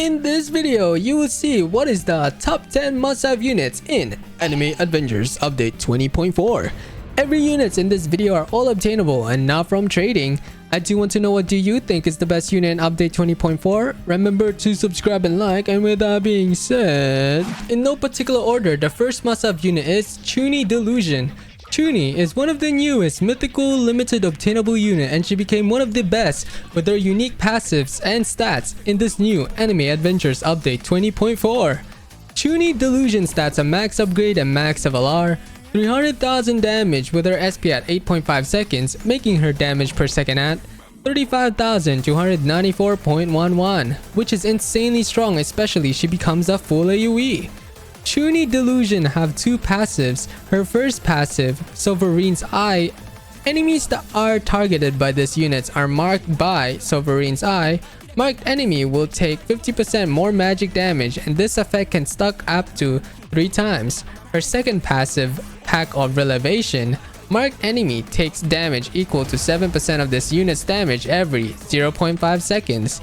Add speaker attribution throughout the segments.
Speaker 1: In this video, you will see what is the top 10 must-have units in Anime Adventures Update 20.4. Every units in this video are all obtainable and not from trading. I do want to know, what do you think is the best unit in Update 20.4? Remember to subscribe and like, and with that being said, in no particular order, the first must-have unit is Chuni Delusion. Chuni is one of the newest mythical limited obtainable unit, and she became one of the best with her unique passives and stats in this new Anime Adventures Update 20.4. Chuni Delusion stats a max upgrade and max of LR, 300,000 damage with her SP at 8.5 seconds, making her damage per second at 35,294.11, which is insanely strong, especially she becomes a full AoE. Chuni Delusion have two passives. Her first passive, Sovereign's Eye. Enemies that are targeted by this unit are marked by Sovereign's Eye. Marked enemy will take 50% more magic damage, and this effect can stack up to 3 times. Her second passive, Pack of Relevation. Marked enemy takes damage equal to 7% of this unit's damage every 0.5 seconds.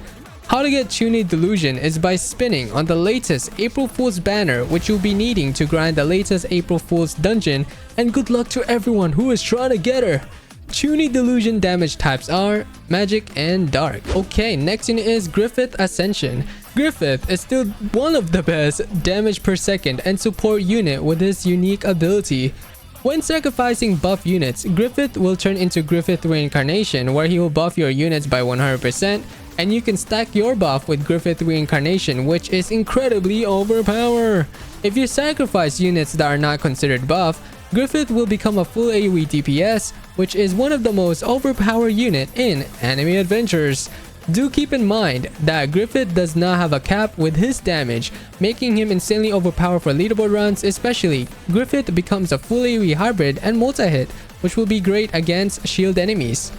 Speaker 1: How to get Chuni Delusion is by spinning on the latest April Fool's banner, which you'll be needing to grind the latest April Fool's dungeon, and good luck to everyone who is trying to get her. Chuni Delusion damage types are Magic and Dark. Okay, next unit is Griffith Ascension. Griffith is still one of the best damage per second and support unit with his unique ability. When sacrificing buff units, Griffith will turn into Griffith Reincarnation, where he will buff your units by 100%, and you can stack your buff with Griffith Reincarnation, which is incredibly overpowered. If you sacrifice units that are not considered buff, Griffith will become a full AoE DPS, which is one of the most overpowered unit in Anime Adventures. Do keep in mind that Griffith does not have a cap with his damage, making him insanely overpowered for leaderboard runs. Especially, Griffith becomes a full AoE hybrid and multi-hit, which will be great against shield enemies.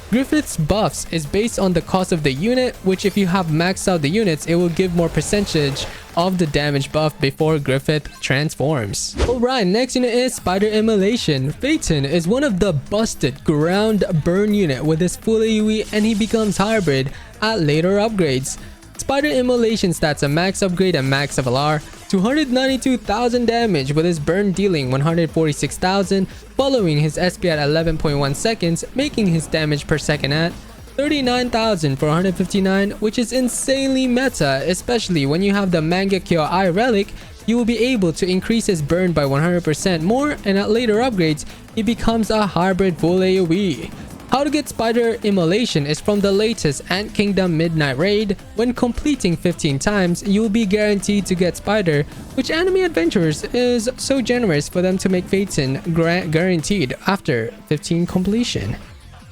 Speaker 1: Griffith's buffs is based on the cost of the unit, which if you have maxed out the units, it will give more percentage of the damage buff before Griffith transforms. Alright, next unit is Spider Emulation. Phaeton is one of the busted ground burn unit with his full AoE, and he becomes hybrid at later upgrades. Spider Emulation stats a max upgrade and max of LR, 292,000 damage with his burn dealing 146,000, following his SP at 11.1 seconds, making his damage per second at 39,459, which is insanely meta, especially when you have the Mangekyo Eye relic. You will be able to increase his burn by 100% more, and at later upgrades, he becomes a hybrid full AoE. How to get Spider Immolation is from the latest Ant Kingdom Midnight Raid. When completing 15 times, you will be guaranteed to get Spider, which Anime Adventures is so generous for them to make Phaeton guaranteed after 15 completion.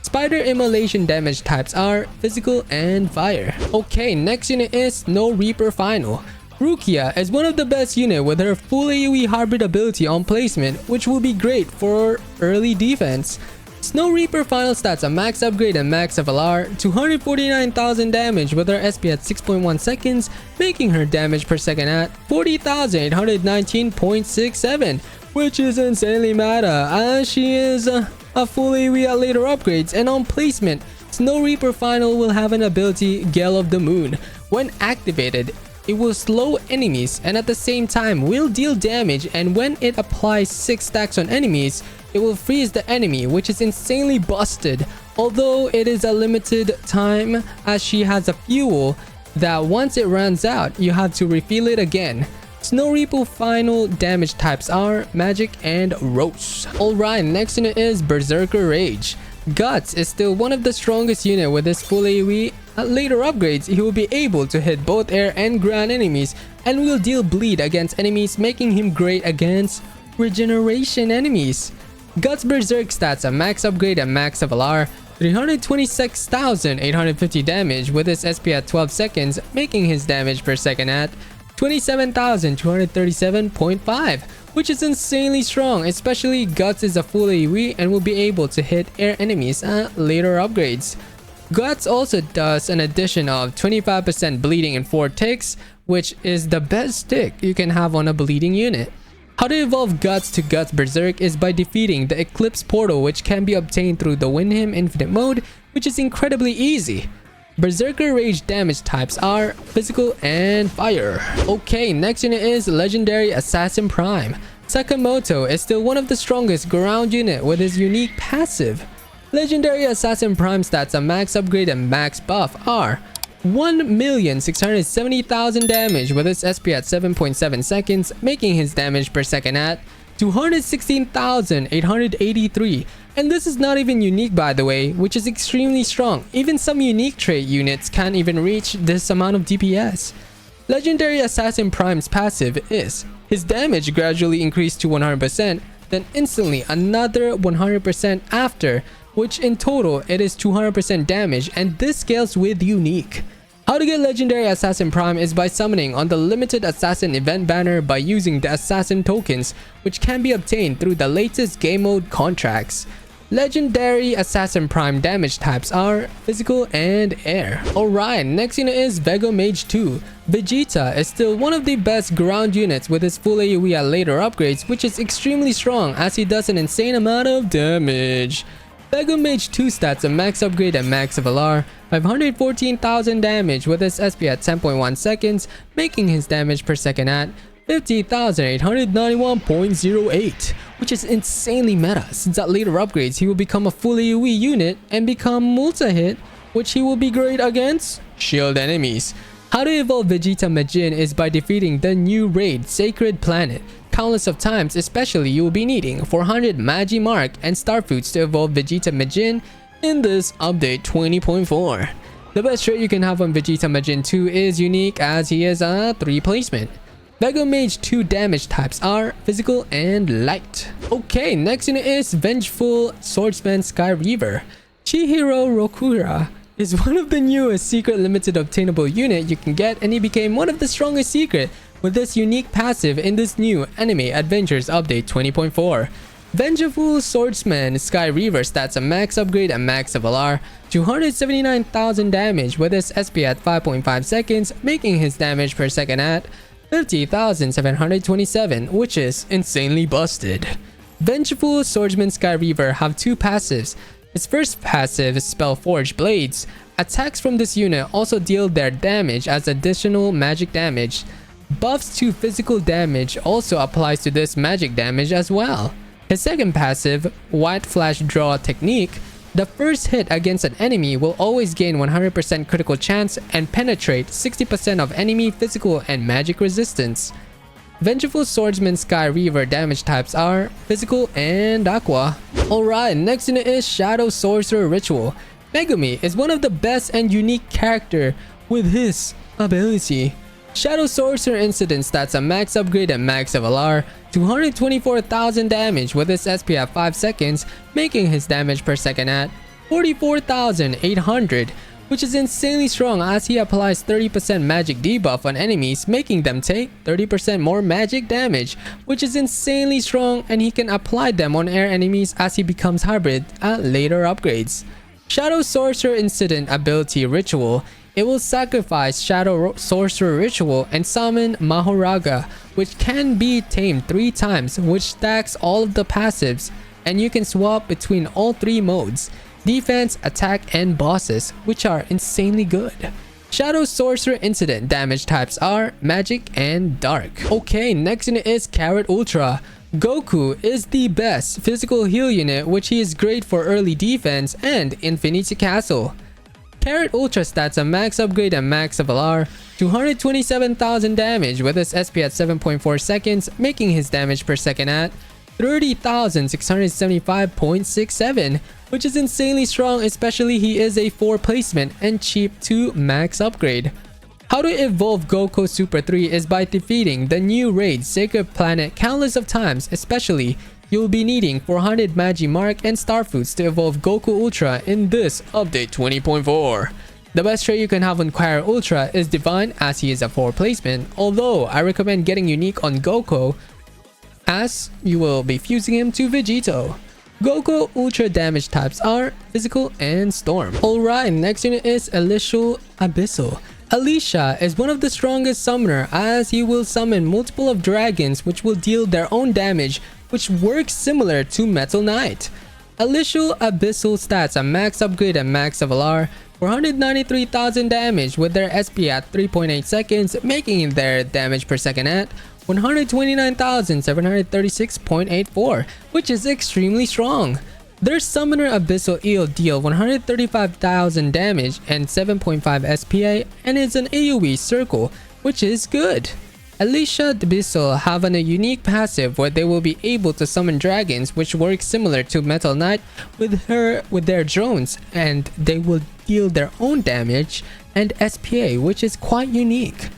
Speaker 1: Spider Immolation damage types are Physical and Fire. Okay, next unit is Snow Reaper Final. Rukia is one of the best unit with her full AoE hybrid ability on placement, which will be great for early defense. Snow Reaper final stats a max upgrade and max of LR, 249,000 damage with her SP at 6.1 seconds, making her damage per second at 40,819.67, which is insanely meta, as she is a full AoE at later upgrades. And on placement, Snow Reaper final will have an ability, Gale of the Moon. When activated, it will slow enemies and at the same time will deal damage, and when it applies 6 stacks on enemies, it will freeze the enemy, which is insanely busted, although it is a limited time, as she has a fuel that once it runs out, you have to refill it again. Snow Reaper final damage types are Magic and Rose. Alright, next unit is Berserker Rage. Guts is still one of the strongest unit with his full AoE. At later upgrades, he will be able to hit both air and ground enemies and will deal bleed against enemies, making him great against regeneration enemies. Guts Berserk stats a max upgrade and max of LR, 326,850 damage with his SP at 12 seconds, making his damage per second at 27,237.5, which is insanely strong. Especially Guts is a full AoE and will be able to hit air enemies at later upgrades. Guts also does an addition of 25% bleeding in 4 ticks, which is the best tick you can have on a bleeding unit. How to evolve Guts to Guts Berserk is by defeating the Eclipse portal, which can be obtained through the Win Him Infinite mode, which is incredibly easy. Berserker rage damage types are physical and fire. Okay, next unit is Legendary Assassin Prime. Sakamoto is still one of the strongest ground unit with his unique passive. Legendary Assassin Prime stats on max upgrade and max buff are 1,670,000 damage with his SP at 7.7 seconds, making his damage per second at 216,883. And this is not even unique, by the way, which is extremely strong. Even some unique trait units can't even reach this amount of DPS. Legendary Assassin Prime's passive is his damage gradually increased to 100%, then instantly another 100% after, which in total it is 200% damage, and this scales with unique. How to get Legendary Assassin Prime is by summoning on the limited assassin event banner by using the assassin tokens, which can be obtained through the latest game mode contracts. Legendary Assassin Prime damage types are physical and air. Alright, next unit is Vego Mage 2. Vegeta is still one of the best ground units with his full AoE at later upgrades, which is extremely strong as he does an insane amount of damage. Vego Mage 2 stats a max upgrade and max of LR, 514,000 damage with his SP at 10.1 seconds, making his damage per second at 50,891.08, which is insanely meta since at later upgrades he will become a full AoE unit and become multi-hit, which he will be great against shield enemies. How to evolve Vegeta Majin is by defeating the new raid Sacred Planet countless of times, especially you will be needing 400 Magi Mark and Star Foods to evolve Vegeta Majin in this update 20.4. The best trait you can have on Vegeta Majin 2 is unique as he is a 3 placement. Vego Mage 2 damage types are physical and light. Okay, next unit is Vengeful Swordsman Sky Reaver. Chihiro Rokura is one of the newest secret limited obtainable unit you can get, and he became one of the strongest secret with this unique passive in this new Anime Adventures Update 20.4. Vengeful Swordsman Sky Reaver stats a max upgrade and max of LR, 279,000 damage with his SP at 5.5 seconds, making his damage per second at 50,727, which is insanely busted. Vengeful Swordsman Sky Reaver have two passives. His first passive is Spellforge Blades. Attacks from this unit also deal their damage as additional magic damage. Buffs to physical damage also applies to this magic damage as well. His second passive, White Flash Draw Technique, the first hit against an enemy will always gain 100% critical chance and penetrate 60% of enemy physical and magic resistance. Vengeful Swordsman Sky Reaver damage types are physical and aqua. Alright, next unit is Shadow Sorcerer Ritual. Megumi is one of the best and unique character with his ability. Shadow Sorcerer Incident stats a max upgrade and max of LR, 224,000 damage with his SP at 5 seconds, making his damage per second at 44,800, which is insanely strong as he applies 30% magic debuff on enemies, making them take 30% more magic damage, which is insanely strong, and he can apply them on air enemies as he becomes hybrid at later upgrades. Shadow Sorcerer Incident ability Ritual. It will sacrifice Shadow Sorcerer Ritual and summon Mahoraga, which can be tamed 3 times, which stacks all of the passives, and you can swap between all 3 modes: defense, attack, and bosses, which are insanely good. Shadow Sorcerer Incident damage types are magic and dark. Okay, next unit is Carrot Ultra. Goku is the best physical heal unit, which he is great for early defense and Infinity Castle. Carrot Ultra stats a max upgrade and max of LR, 227,000 damage with his SP at 7.4 seconds, making his damage per second at 30,675.67, which is insanely strong, especially he is a 4 placement and cheap to max upgrade. How to evolve Goku Super 3 is by defeating the new raid Sacred Planet countless of times, especially you'll be needing 400 Magi Mark and Star Foods to evolve Goku Ultra in this update 20.4. The best trait you can have on Carrot Ultra is Divine as he is a 4 placement, although I recommend getting unique on Goku as you will be fusing him to Vegito. Goku Ultra damage types are physical and storm. Alright, next unit is Alicial Abyssal. Alicial is one of the strongest summoner as he will summon multiple of dragons which will deal their own damage, which works similar to Metal Knight. Alicial Abyssal stats a max upgrade and max of LR, 493,000 damage with their SP at 3.8 seconds, making their damage per second at 129,736.84, which is extremely strong. Their Summoner Abyssal Eel deal 135,000 damage and 7.5 SPA and is an AoE circle, which is good. Alicial Abyssal have a unique passive where they will be able to summon dragons, which works similar to Metal Knight with their drones, and they will deal their own damage and SPA, which is quite unique.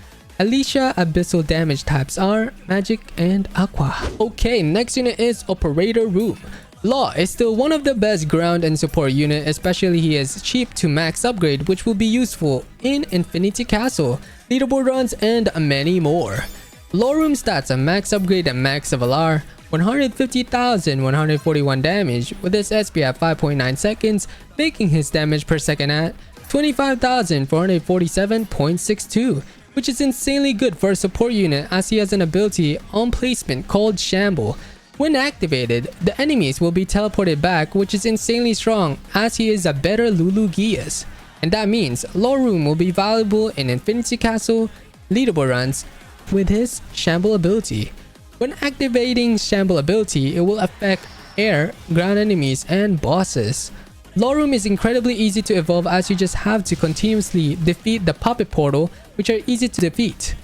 Speaker 1: Alicial Abyssal damage types are Magic and Aqua. Okay, next unit is Operator Room. Law is still one of the best ground and support unit, especially he is cheap to max upgrade, which will be useful in Infinity Castle, leaderboard runs, and many more. Law Room stats a max upgrade and max of LR, 150,141 damage with his SP at 5.9 seconds, making his damage per second at 25,447.62, which is insanely good for a support unit as he has an ability on placement called Shamble. When activated, the enemies will be teleported back, which is insanely strong as he is a better Lulu Gias. And that means Law Room will be valuable in Infinity Castle leaderboard runs with his Shamble ability. When activating Shamble ability, it will affect air, ground enemies, and bosses. Law Room is incredibly easy to evolve as you just have to continuously defeat the Puppet Portal, which are easy to defeat.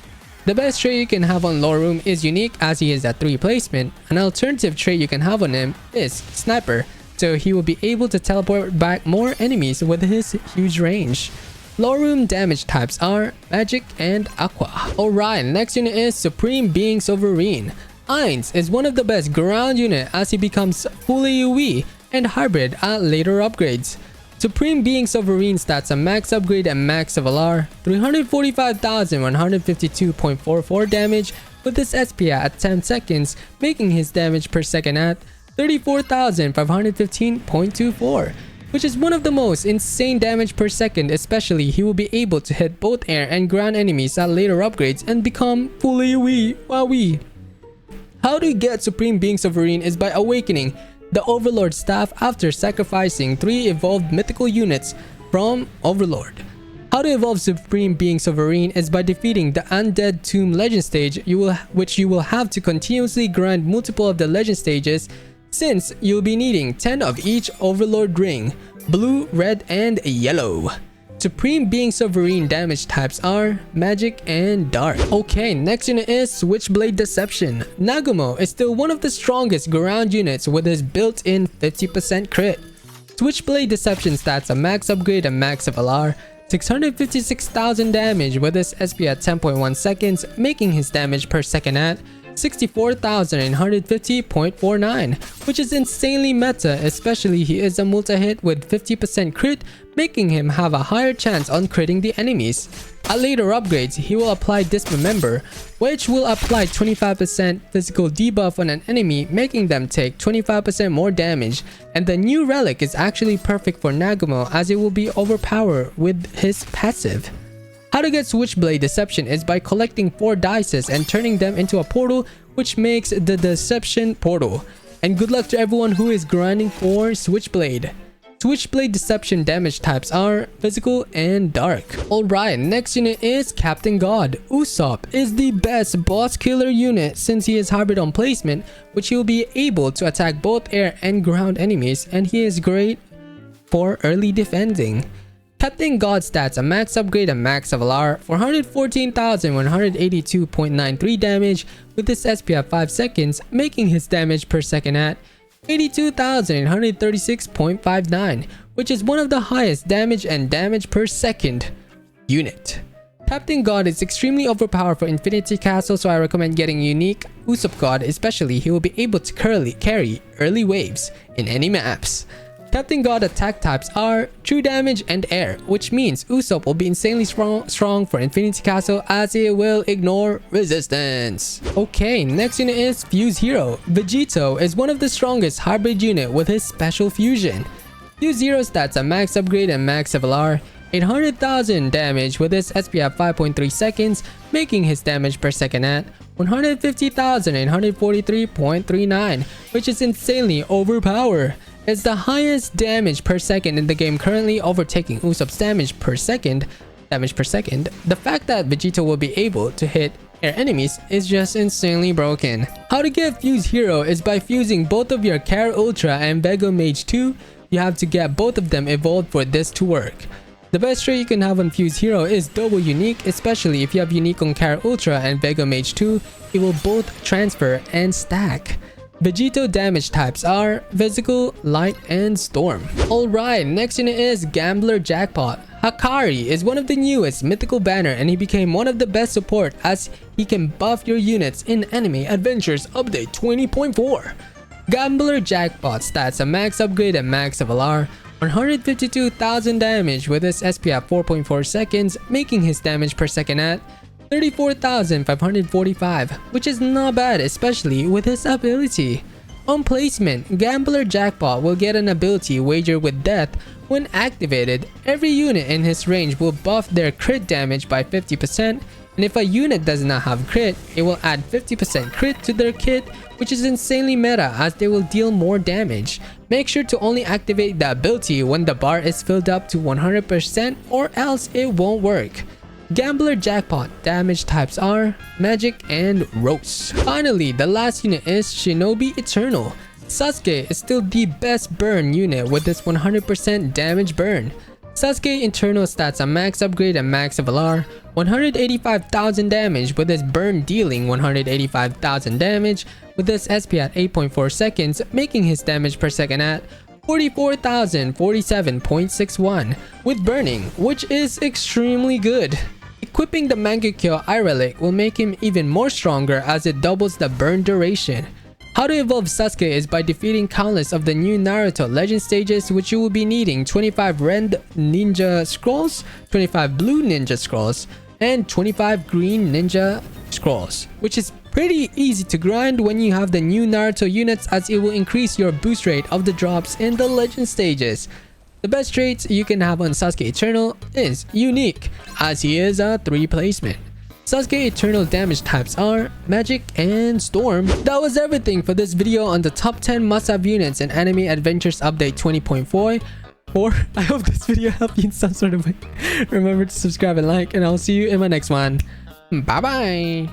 Speaker 1: The best trait you can have on Law Room is unique as he is at 3 placement. An alternative trait you can have on him is Sniper, so he will be able to teleport back more enemies with his huge range. Law Room damage types are Magic and Aqua. Alright, next unit is Supreme Being Sovereign. Ainz is one of the best ground unit as he becomes full AoE and hybrid at later upgrades. Supreme Being Sovereign stats a max upgrade and max of LR, 345,152.44 damage with his SPA at 10 seconds, making his damage per second at 34,515.24, which is one of the most insane damage per second, especially he will be able to hit both air and ground enemies at later upgrades and become full AoE. Wowee! How to get Supreme Being Sovereign is by awakening the Overlord staff after sacrificing 3 evolved mythical units from Overlord. How to evolve Supreme Being Sovereign is by defeating the Undead Tomb Legend stage, which you will have to continuously grind multiple of the legend stages since you'll be needing 10 of each Overlord ring, blue, red, and yellow. Supreme Being Sovereign damage types are Magic and Dark. Okay, next unit is Switchblade Deception. Nagumo is still one of the strongest ground units with his built-in 50% crit. Switchblade Deception stats a max upgrade and max of LR, 656,000 damage with his SP at 10.1 seconds, making his damage per second at 64,150.49, which is insanely meta, especially he is a multi-hit with 50% crit, making him have a higher chance on critting the enemies. At later upgrades, he will apply Dismember, which will apply 25% physical debuff on an enemy, making them take 25% more damage, and the new relic is actually perfect for Nagumo as it will be overpowered with his passive. How to get Switchblade Deception is by collecting 4 dices and turning them into a portal, which makes the Deception portal. And good luck to everyone who is grinding for Switchblade. Switchblade Deception damage types are Physical and Dark. Alright, next unit is Captain God. Usopp is the best boss killer unit since he is hybrid on placement, which he will be able to attack both air and ground enemies, and he is great for early defending. Captain God stats a max upgrade and max of LR, 414,182.93 damage with his SP at 5 seconds, making his damage per second at 82,836.59, which is one of the highest damage and damage per second unit. Captain God is extremely overpowered for Infinity Castle, so I recommend getting unique Usopp God, especially he will be able to carry early waves in any maps. Captain God attack types are True Damage and Air, which means Usopp will be insanely strong for Infinity Castle as it will ignore resistance. Okay, next unit is Fuse Hero. Vegito is one of the strongest hybrid unit with his special fusion. Fuse Hero stats a max upgrade and max of LR, 800,000 damage with his SP at 5.3 seconds, making his damage per second at 150,843.39, which is insanely overpowered. is the highest damage per second in the game, currently overtaking Usopp's damage per second. The fact that Vegeta will be able to hit air enemies is just insanely broken. How to get Fuse Hero is by fusing both of your Kara Ultra and Vego Mage 2. You have to get both of them evolved for this to work. The best trait you can have on Fuse Hero is double unique, especially if you have unique on Kara Ultra and Vego Mage 2. It will both transfer and stack. Vegito damage types are Physical, Light, and Storm. Alright, next unit is Gambler Jackpot. Hakari is one of the newest mythical banner, and he became one of the best support as he can buff your units in Anime Adventures Update 20.4. Gambler Jackpot stats a max upgrade and max LR, 152,000 damage with his SP at 4.4 seconds, making his damage per second at 34,545, which is not bad, especially with his ability. On placement, Gambler Jackpot will get an ability Wager with Death. When activated, every unit in his range will buff their crit damage by 50%, and if a unit does not have crit, it will add 50% crit to their kit, which is insanely meta as they will deal more damage. Make sure to only activate the ability when the bar is filled up to 100% or else it won't work. Gambler Jackpot damage types are Magic and Roast. Finally, the last unit is Shinobi Eternal. Sasuke is still the best burn unit with this 100% damage burn. Sasuke Eternal stats a max upgrade and max LR, 185,000 damage with his burn dealing 185,000 damage with his SP at 8.4 seconds, making his damage per second at 44,047.61 with burning, which is extremely good. Equipping the Mangekyo Eye Relic will make him even more stronger as it doubles the burn duration. How to evolve Sasuke is by defeating countless of the new Naruto legend stages, which you will be needing 25 red ninja scrolls, 25 blue ninja scrolls, and 25 green ninja scrolls, which is pretty easy to grind when you have the new Naruto units, as it will increase your boost rate of the drops in the legend stages. The best traits you can have on Sasuke Eternal is Unique, as he is a 3 placement. Sasuke Eternal damage types are Magic and Storm. That was everything for this video on the top 10 must-have units in Anime Adventures Update 20.4. I hope this video helped you in some sort of way. Remember to subscribe and like, and I'll see you in my next one. Bye bye!